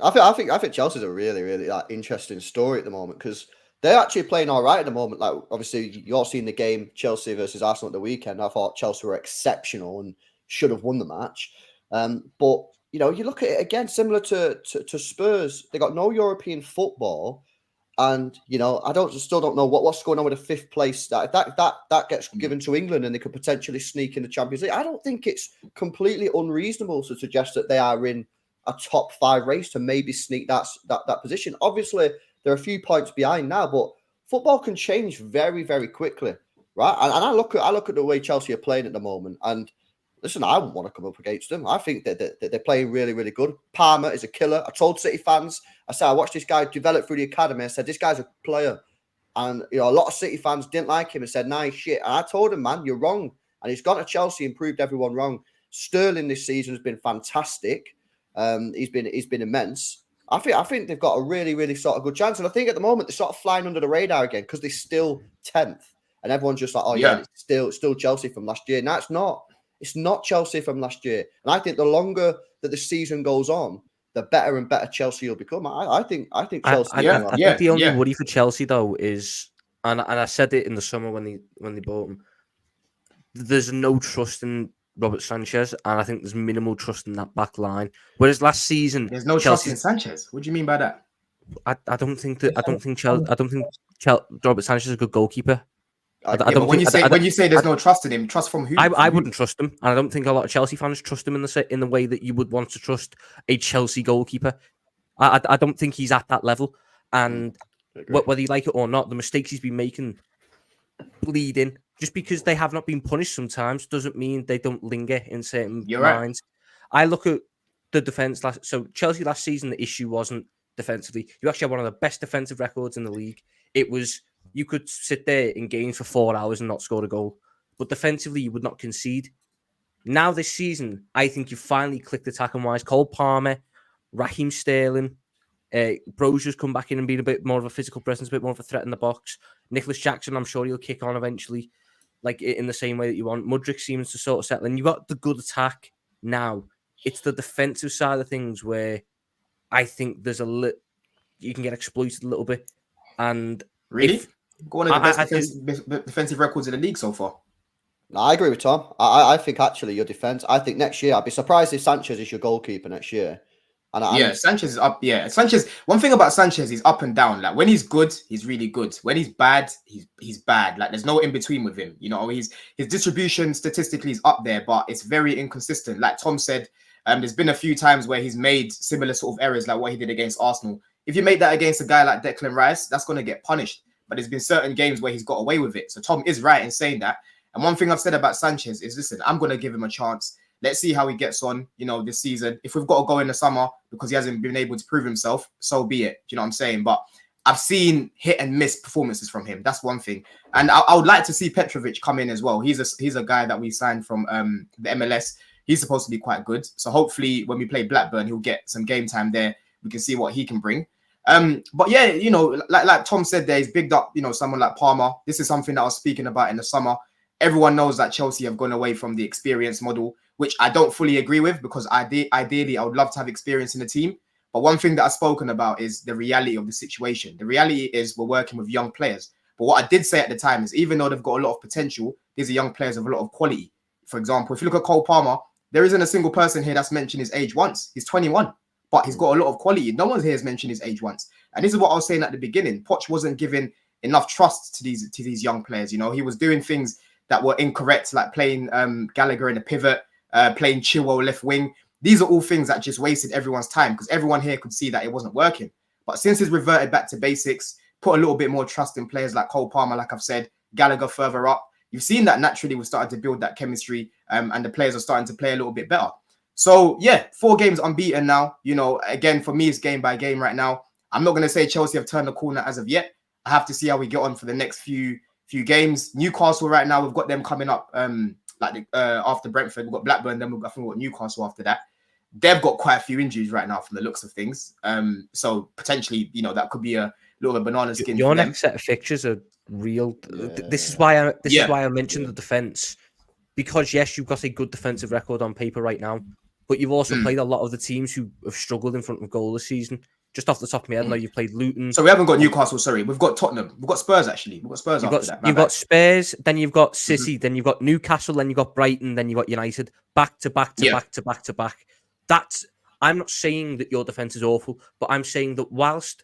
I think Chelsea's a really, really interesting story at the moment because they're actually playing all right at the moment. Like obviously, you all seen the game Chelsea versus Arsenal at the weekend. I thought Chelsea were exceptional and should have won the match. But you look at it again, similar to Spurs. They got no European football, and I still don't know what's going on with the fifth place. That gets given to England, and they could potentially sneak in the Champions League. I don't think it's completely unreasonable to suggest that they are in a top five race to maybe sneak that position. Obviously, they're a few points behind now, but football can change very, very quickly, right? And I look at the way Chelsea are playing at the moment, and listen, I wouldn't want to come up against them. I think that they're playing really, really good. Palmer is a killer. I told City fans, I said I watched this guy develop through the academy. I said this guy's a player, and a lot of City fans didn't like him and said nice shit. And I told him, man, you're wrong. And he's gone to Chelsea and proved everyone wrong. Sterling this season has been fantastic. He's been immense. I think they've got a really, really sort of good chance. And I think at the moment they're sort of flying under the radar again because they're still 10th. And everyone's just like, oh yeah, it's still Chelsea from last year. No, it's not. It's not Chelsea from last year. And I think the longer that the season goes on, the better and better Chelsea will become. I think Chelsea. I think the only worry for Chelsea though is, and I said it in the summer when they bought him, there's no trust in Robert Sanchez, and I think there's minimal trust in that back line. Whereas last season, there's no trust in Sanchez. What do you mean by that? I don't think Robert Sanchez is a good goalkeeper. When you say there's no trust in him, trust from who? I wouldn't trust him, and I don't think a lot of Chelsea fans trust him in the way that you would want to trust a Chelsea goalkeeper. I don't think he's at that level, and whether you like it or not, the mistakes he's been making bleeding. Just because they have not been punished sometimes doesn't mean they don't linger in certain minds. Right. I look at the defense Chelsea last season. The issue wasn't defensively. You actually had one of the best defensive records in the league. It was. You could sit there in games for 4 hours and not score a goal. But defensively, you would not concede. Now this season, I think you finally clicked attacking-wise. Cole Palmer, Raheem Sterling, Brozier's come back in and been a bit more of a physical presence, a bit more of a threat in the box. Nicholas Jackson, I'm sure he'll kick on eventually, like in the same way that you want. Mudryk seems to sort of settle in. You've got the good attack now. It's the defensive side of things where I think there's you can get exploited a little bit. And really? One of the best defensive records in the league so far. No, I agree with Tom. I think actually your defense. I think next year I'd be surprised if Sanchez is your goalkeeper next year. And Sanchez is up. Yeah, Sanchez. One thing about Sanchez, he's up and down. Like when he's good, he's really good. When he's bad, he's bad. Like there's no in between with him. His distribution statistically is up there, but it's very inconsistent. Like Tom said, there's been a few times where he's made similar sort of errors, like what he did against Arsenal. If you make that against a guy like Declan Rice, that's going to get punished. But there's been certain games where he's got away with it. So Tom is right in saying that. And one thing I've said about Sanchez is, listen, I'm going to give him a chance. Let's see how he gets on, this season. If we've got to go in the summer because he hasn't been able to prove himself, so be it. Do you know what I'm saying? But I've seen hit and miss performances from him. That's one thing. And I would like to see Petrovic come in as well. He's a guy that we signed from the MLS. He's supposed to be quite good. So hopefully when we play Blackburn, he'll get some game time there. We can see what he can bring. But yeah, like Tom said there, he's bigged up, someone like Palmer. This is something that I was speaking about in the summer. Everyone knows that Chelsea have gone away from the experience model, which I don't fully agree with because ideally I would love to have experience in the team. But one thing that I've spoken about is the reality of the situation. The reality is we're working with young players. But what I did say at the time is even though they've got a lot of potential, these are young players with a lot of quality. For example, if you look at Cole Palmer, there isn't a single person here that's mentioned his age once. He's 21. But he's got a lot of quality. No one here has mentioned his age once. And this is what I was saying at the beginning. Poch wasn't giving enough trust to these young players. He was doing things that were incorrect, like playing Gallagher in a pivot, playing Chilwell left wing. These are all things that just wasted everyone's time because everyone here could see that it wasn't working. But since he's reverted back to basics, put a little bit more trust in players like Cole Palmer, like I've said, Gallagher further up, you've seen that naturally we're starting to build that chemistry and the players are starting to play a little bit better. So, yeah, 4 games unbeaten now. Again, for me, it's game by game right now. I'm not going to say Chelsea have turned the corner as of yet. I have to see how we get on for the next few games. Newcastle right now, we've got them coming up after Brentford. We've got Blackburn, then I think we've got Newcastle after that. They've got quite a few injuries right now from the looks of things. So, potentially, that could be a little bit banana skin. Your next set of fixtures are real. Yeah. This is why I mentioned the defence. Because, yes, you've got a good defensive record on paper right now. but you've also played a lot of the teams who have struggled in front of goal this season. Just off the top of my head, I know you've played Luton. So we haven't got Newcastle, sorry. We've got Tottenham. We've got Spurs, actually. We've got Spurs after that. You've got Spurs, then you've got City, then you've got Newcastle, then you've got Brighton, then you've got United. Back to back to back to back to back. I'm not saying that your defence is awful, but I'm saying that whilst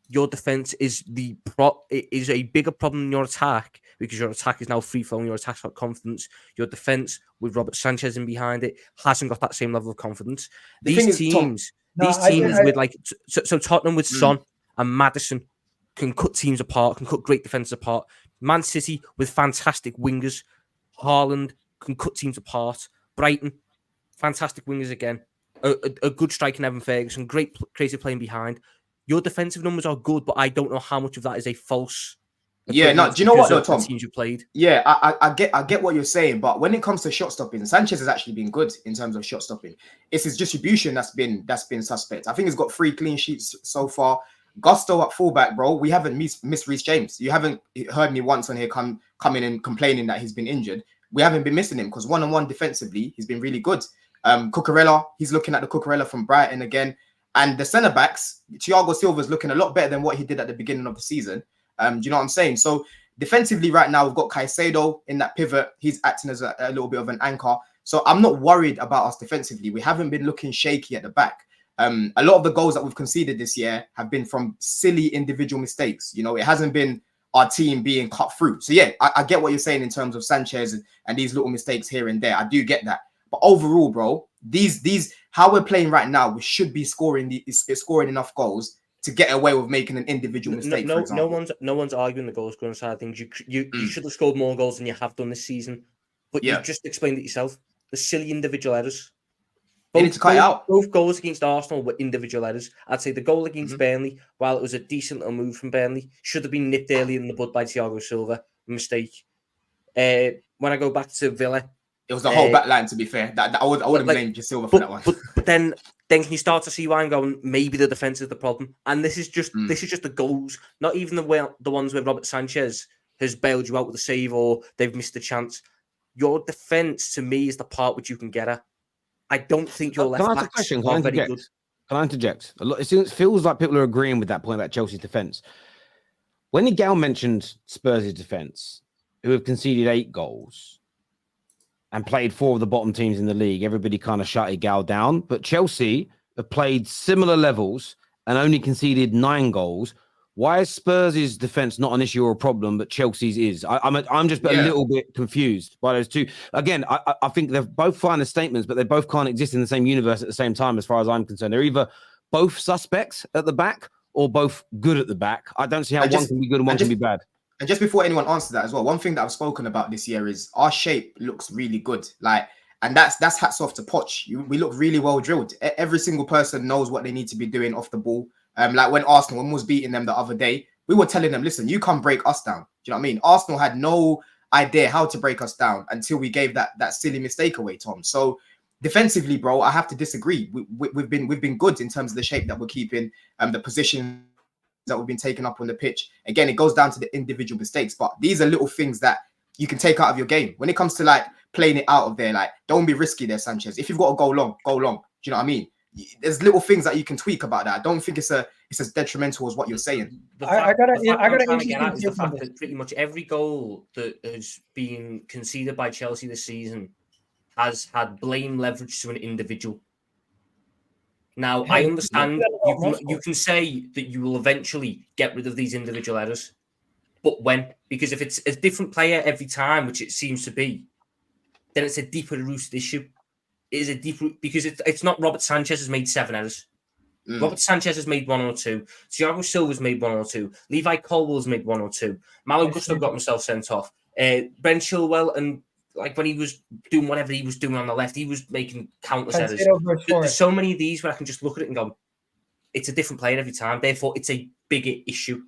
your defence is a bigger problem than your attack, because your attack is now free-flowing, your attack's got confidence, your defence, with Robert Sanchez in behind it, hasn't got that same level of confidence. These teams with like so Tottenham with Son and Maddison can cut teams apart, can cut great defenses apart. Man City with fantastic wingers, Haaland can cut teams apart. Brighton, fantastic wingers again. A good striker in Evan Ferguson, great creative playing behind. Your defensive numbers are good, but I don't know how much of that is a false. Yeah, no. Do you know what though, Tom? Teams you played. Yeah, I get what you're saying, but when it comes to shot stopping, Sanchez has actually been good in terms of shot stopping. It's his distribution that's been suspect. I think he's got 3 clean sheets so far. Gusto at fullback, bro. We haven't missed Reece James. You haven't heard me once on here coming and complaining that he's been injured. We haven't been missing him because 1-on-1 defensively, he's been really good. Cucurella, he's looking at the Cucurella from Brighton again. And the centre backs, Thiago Silva's looking a lot better than what he did at the beginning of the season. Do you know what I'm saying? So defensively right now, we've got Caicedo in that pivot. He's acting as a little bit of an anchor. So I'm not worried about us defensively. We haven't been looking shaky at the back. A lot of the goals that we've conceded this year have been from silly individual mistakes. You know, it hasn't been our team being cut through. So yeah, I get what you're saying in terms of Sanchez and these little mistakes here and there. I do get that. But overall, bro, these how we're playing right now, we should be scoring enough goals to get away with making an individual mistake. No one's arguing the goal scoring side of things. You should have scored more goals than you have done this season. But you just explained it yourself. The silly individual errors. They need to cut it out. Both goals against Arsenal were individual errors. I'd say the goal against Burnley, while it was a decent little move from Burnley, should have been nipped early in the bud by Thiago Silva. Mistake. When I go back to Villa, it was the whole back line, to be fair. I would have blamed Silva for that one. But then can you start to see why I'm going, maybe the defence is the problem? And this is just the goals, not even the ones where Robert Sanchez has bailed you out with a save or they've missed a chance. Your defence, to me, is the part which you can get at. I don't think your left backs are very good. Can I interject? It feels like people are agreeing with that point about Chelsea's defence. When Miguel mentioned Spurs' defence, who have conceded 8 goals and played 4 of the bottom teams in the league, everybody kind of shut Gal down. But Chelsea have played similar levels and only conceded 9 goals. Why is Spurs' defense not an issue or a problem, but Chelsea's is? I'm just a little bit confused by those two. Again, I think they're both fine as statements, but they both can't exist in the same universe at the same time, as far as I'm concerned. They're either both suspects at the back or both good at the back. I don't see how one can be good and one can be bad. And just before anyone answers that as well, one thing that I've spoken about this year is our shape looks really good. And that's hats off to Poch. We look really well drilled. Every single person knows what they need to be doing off the ball. Like when Arsenal was beating them the other day, we were telling them, listen, you can't break us down. Do you know what I mean? Arsenal had no idea how to break us down until we gave that silly mistake away, Tom. So defensively, bro, I have to disagree. We've been good in terms of the shape that we're keeping, the position that we've been taking up on the pitch. Again, it goes down to the individual mistakes, but these are little things that you can take out of your game. When it comes to playing it out of there, don't be risky there, Sanchez. If you've got to go long, go long. Do you know what I mean? There's little things that you can tweak about that. I don't think it's as detrimental as what you're saying. I got to get at is the fact that pretty much every goal that has been conceded by Chelsea this season has had blame leverage to an individual. Now, I understand you can say that you will eventually get rid of these individual errors, but when? Because if it's a different player every time, which it seems to be, then it's a deeper rooted issue. It is a deeper because it's not Robert Sanchez has made 7 errors. Robert Sanchez has made 1 or 2. Thiago Silva's made 1 or 2. Levi Colwell's made 1 or 2. Malo Gusto got himself sent off. Ben Chilwell, and when he was doing whatever he was doing on the left, he was making countless errors. There's so many of these where I can just look at it and go, it's a different player every time. Therefore, it's a bigger issue.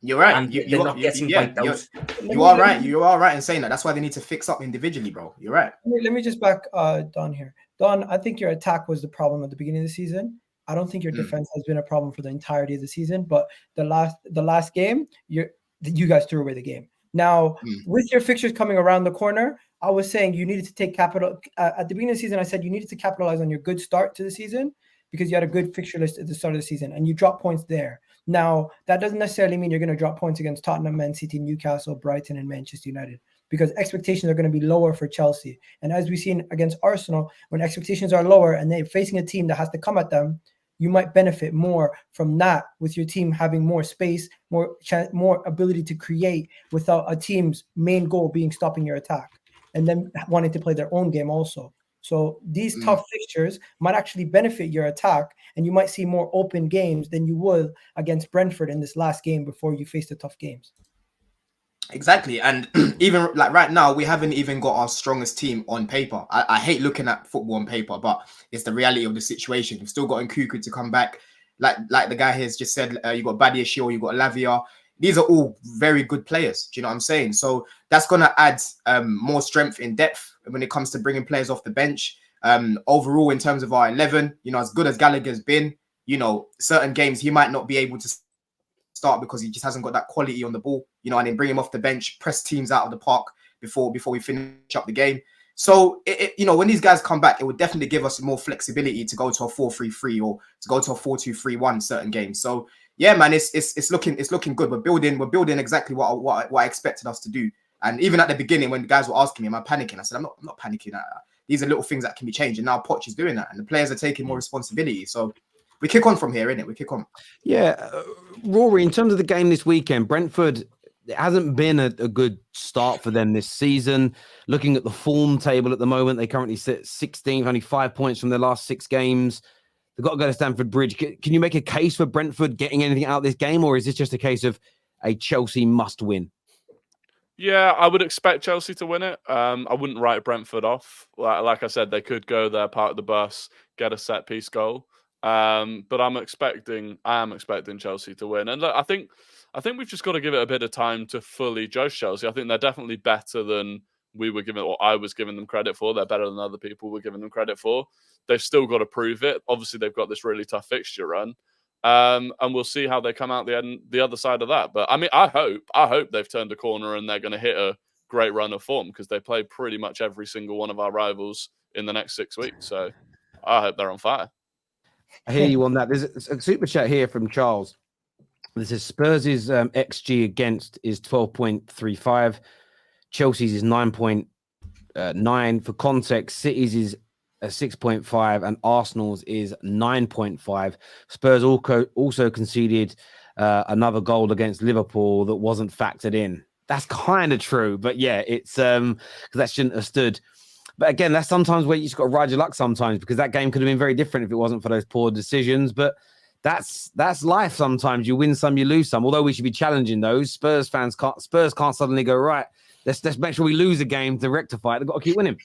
You're right. And they're not getting wiped out. You are right. You are right in saying that. That's why they need to fix up individually, bro. You're right. Let me just back Don here. Don, I think your attack was the problem at the beginning of the season. I don't think your defense has been a problem for the entirety of the season. But the last game, you guys threw away the game. Now, with your fixtures coming around the corner, I was saying you needed to take capital at the beginning of the season. I said you needed to capitalize on your good start to the season because you had a good fixture list at the start of the season and you drop points there. Now, that doesn't necessarily mean you're going to drop points against Tottenham, Man City, Newcastle, Brighton, and Manchester United because expectations are going to be lower for Chelsea. And as we've seen against Arsenal, when expectations are lower and they're facing a team that has to come at them, you might benefit more from that with your team having more space, more ability to create without a team's main goal being stopping your attack and then wanting to play their own game also. So these tough fixtures might actually benefit your attack and you might see more open games than you would against Brentford in this last game before you face the tough games. Exactly. And even like right now, we haven't even got our strongest team on paper. I hate looking at football on paper, but it's the reality of the situation. You've still got Nkuku to come back. Like the guy here has just said, you got Badiashile, you got Lavia. These are all very good players. Do you know what I'm saying? So that's going to add more strength in depth when it comes to bringing players off the bench. Overall, in terms of our 11, as good as Gallagher's been, certain games he might not be able to start because he just hasn't got that quality on the ball, and then bring him off the bench, press teams out of the park before we finish up the game. So, when these guys come back, it would definitely give us more flexibility to go to a 4-3-3 or to go to a 4-2-3-1 certain games. So, yeah, man, it's looking good. We're building exactly what I expected us to do. And even at the beginning, when the guys were asking me, am I panicking? I said, I'm not panicking. These are little things that can be changed. And now Poch is doing that, and the players are taking more responsibility. So we kick on from here, innit? We kick on. Yeah, Rory, in terms of the game this weekend, Brentford, it hasn't been a good start for them this season. Looking at the form table at the moment, they currently sit 16th, only 5 points from their last 6 games. They've got to go to Stamford Bridge. Can you make a case for Brentford getting anything out of this game, or is this just a case of a Chelsea must win? Yeah, I would expect Chelsea to win it. I wouldn't write Brentford off. Like I said, they could go there, park the bus, get a set piece goal. But I am expecting Chelsea to win. And look, I think we've just got to give it a bit of time to fully judge Chelsea. I think they're definitely better than we were given, or I was giving them credit for. They're better than other people were giving them credit for. They've still got to prove it. Obviously, they've got this really tough fixture run. And we'll see how they come out the other side of that. But I mean, I hope they've turned a corner and they're going to hit a great run of form because they play pretty much every single one of our rivals in the next 6 weeks. So I hope they're on fire. I hear you on that. There's a super chat here from Charles. This is Spurs' XG against is 12.35. Chelsea's is 9.9. For context, City's is 6.5 and Arsenal's is 9.5. Spurs also conceded another goal against Liverpool that wasn't factored in. That's kind of true, but yeah, it's because that shouldn't have stood. But again, that's sometimes where you just got to ride your luck sometimes because that game could have been very different if it wasn't for those poor decisions. But that's life sometimes. You win some, you lose some. Although we should be challenging those. Spurs can't suddenly go, right, let's make sure we lose a game to rectify it. They've got to keep winning.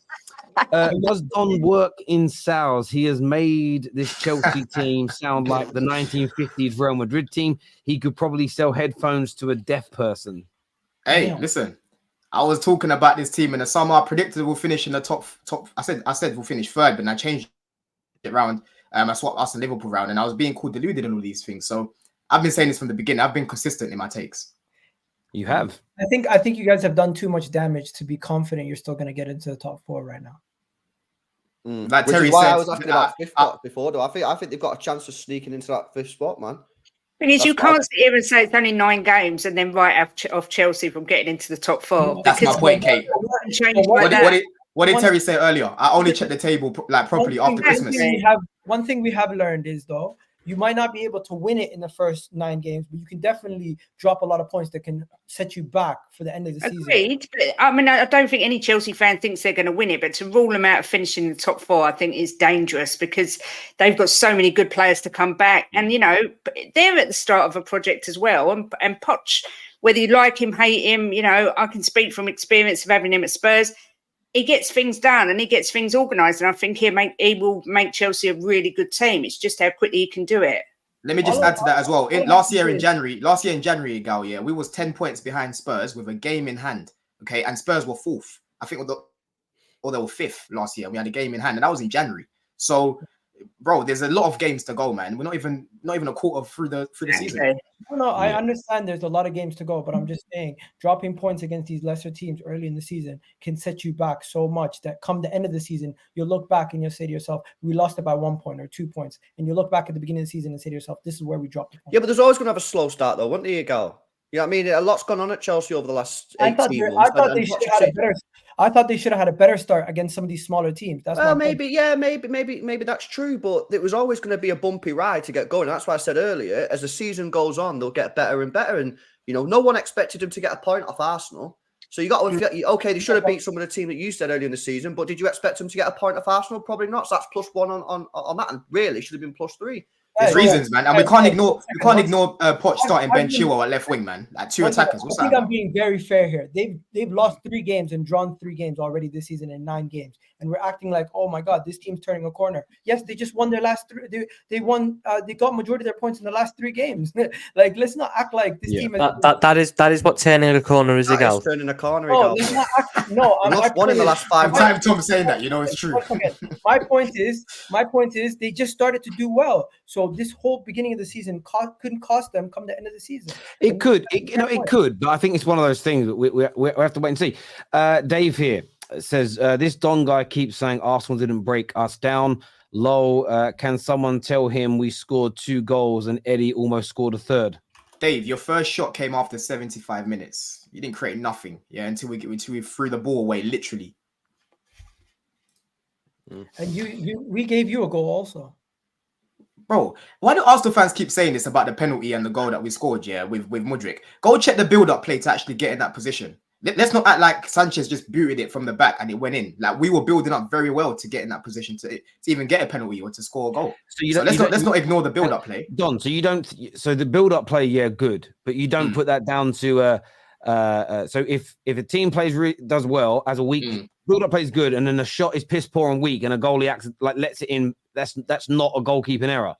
Does Don work in sales? He has made this Chelsea team sound like the 1950s Real Madrid team. He could probably sell headphones to a deaf person. Hey, listen. I was talking about this team in the summer. I predicted we'll finish in the top. I said we'll finish third, but I changed it around. I swapped us and Liverpool round, and I was being called deluded and all these things. So I've been saying this from the beginning. I've been consistent in my takes. You have. I think you guys have done too much damage to be confident you're still going to get into the top 4 right now. Like Which Terry is why said, I was asking about 5th spot before, though. I think they've got a chance of sneaking into that 5th spot, man. Thing is, you can't sit here and say it's only 9 games and then write off Chelsea from getting into the top 4. That's my point, Kate. What did Terry say earlier? I only checked the table properly after Christmas. One thing we have learned is, though, you might not be able to win it in the first 9 games, but you can definitely drop a lot of points that can set you back for the end of the season. Agreed. But, I mean, I don't think any Chelsea fan thinks they're going to win it, but to rule them out of finishing in the top 4, I think is dangerous because they've got so many good players to come back. And, they're at the start of a project as well. And Poch, whether you like him, hate him, I can speak from experience of having him at Spurs. He gets things done and he gets things organised, and I think he will make Chelsea a really good team. It's just how quickly he can do it. Let me just add to that as well. Last year in January, Gal, we was 10 points behind Spurs with a game in hand. Okay, and Spurs were 4th. I think, or they were 5th last year. We had a game in hand, and that was in January. So bro, there's a lot of games to go, man. We're not even a quarter through the season. Okay. No, I Yeah. understand there's a lot of games to go, but I'm just saying dropping points against these lesser teams early in the season can set you back so much that come the end of the season, you'll look back and you'll say to yourself, we lost it by 1 point or 2 points. And you'll look back at the beginning of the season and say to yourself, this is where we dropped the point. Yeah, but there's always going to have a slow start, though, wouldn't there, Gal? You know what I mean? A lot's gone on at Chelsea over the last 18 months. I thought they should have had a better start against some of these smaller teams. That's maybe that's true, but it was always going to be a bumpy ride to get going. That's why I said earlier, as the season goes on, they'll get better and better. And no one expected them to get a point off Arsenal. So you got to okay, they should have beat some of the team that you said earlier in the season, but did you expect them to get a point off Arsenal? Probably not. So that's +1 on that, and really should have been +3. There's reasons, man, and we can't ignore Poch starting Ben Chilwell at left wing, man. Like 2 attackers. What's that? I think I'm being very fair here. They've lost 3 games and drawn 3 games already this season in 9 games, and we're acting like, oh my god, this team's turning a corner. Yes, they just won their last 3. They won. They got majority of their points in the last 3 games. Like, let's not act like this team. That is what turning a corner is, Gal. Turning a corner. No, I'm lost 1 in the last 5. Time Tom saying that, it's true. My point is, they just started to do well. So this whole beginning of the season couldn't cost them come the end of the season. It could, it could, but I think it's one of those things that we have to wait and see. Dave here says, this Don guy keeps saying Arsenal didn't break us down. Lol, can someone tell him we scored 2 goals and Eddie almost scored a 3rd? Dave, your first shot came after 75 minutes. You didn't create nothing, until we threw the ball away, literally. And we gave you a goal also. Bro, why do Arsenal fans keep saying this about the penalty and the goal that we scored, with Mudryk? Go check the build-up play to actually get in that position. Let's not act like Sanchez just booted it from the back and it went in. Like, we were building up very well to get in that position to even get a penalty or to score a goal. So let's not ignore the build-up play. Don, so the build-up play, good, but you don't put that down to so if a team does well as a week, build-up play is good, and then the shot is piss poor and weak, and a goalie acts like lets it in. That's not a goalkeeping error.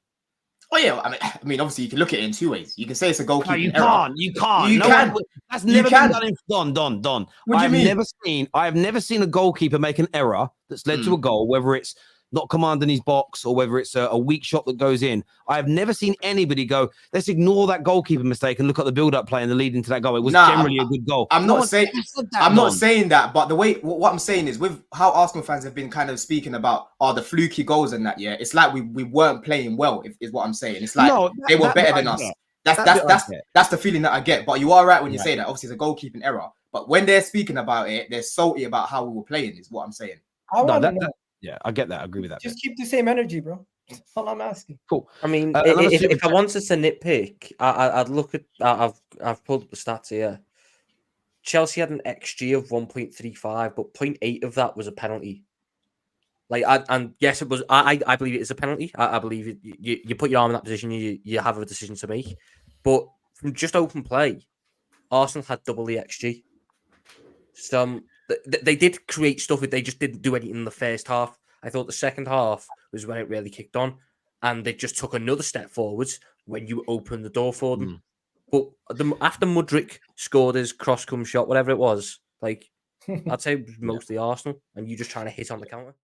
Oh yeah, I mean, obviously you can look at it in 2 ways. You can say it's a goalkeeping error. You can't. That's never been done in Don. What do you mean? I have never seen a goalkeeper make an error that's led to a goal, whether it's not commanding his box or whether it's a weak shot that goes in. I have never seen anybody go, let's ignore that goalkeeper mistake and look at the build-up play and the lead into that goal. It was generally a good goal. I'm not saying that, but what I'm saying is, with how Arsenal fans have been kind of speaking about the fluky goals and that, it's like we weren't playing well, is what I'm saying. It's like they were better than us. That's the feeling that I get. But you are right when you say that. Obviously, it's a goalkeeping error. But when they're speaking about it, they're salty about how we were playing, is what I'm saying. Yeah, I get that. I agree with that. Just keep the same energy, bro. That's all I'm asking. Cool. I mean, if I wanted to nitpick, I'd look at. I've pulled up the stats here. Chelsea had an XG of 1.35, but 0.8 of that was a penalty. And yes, it was. I believe it is a penalty. I believe you put your arm in that position, you have a decision to make. But from just open play, Arsenal had double the XG. They did create stuff, but they just didn't do anything in the first half. I thought the second half was when it really kicked on, and they just took another step forwards when you opened the door for them. But after Mudryk scored his cross-come shot, whatever it was, I'd say it was mostly Arsenal, and you just trying to hit on the counter.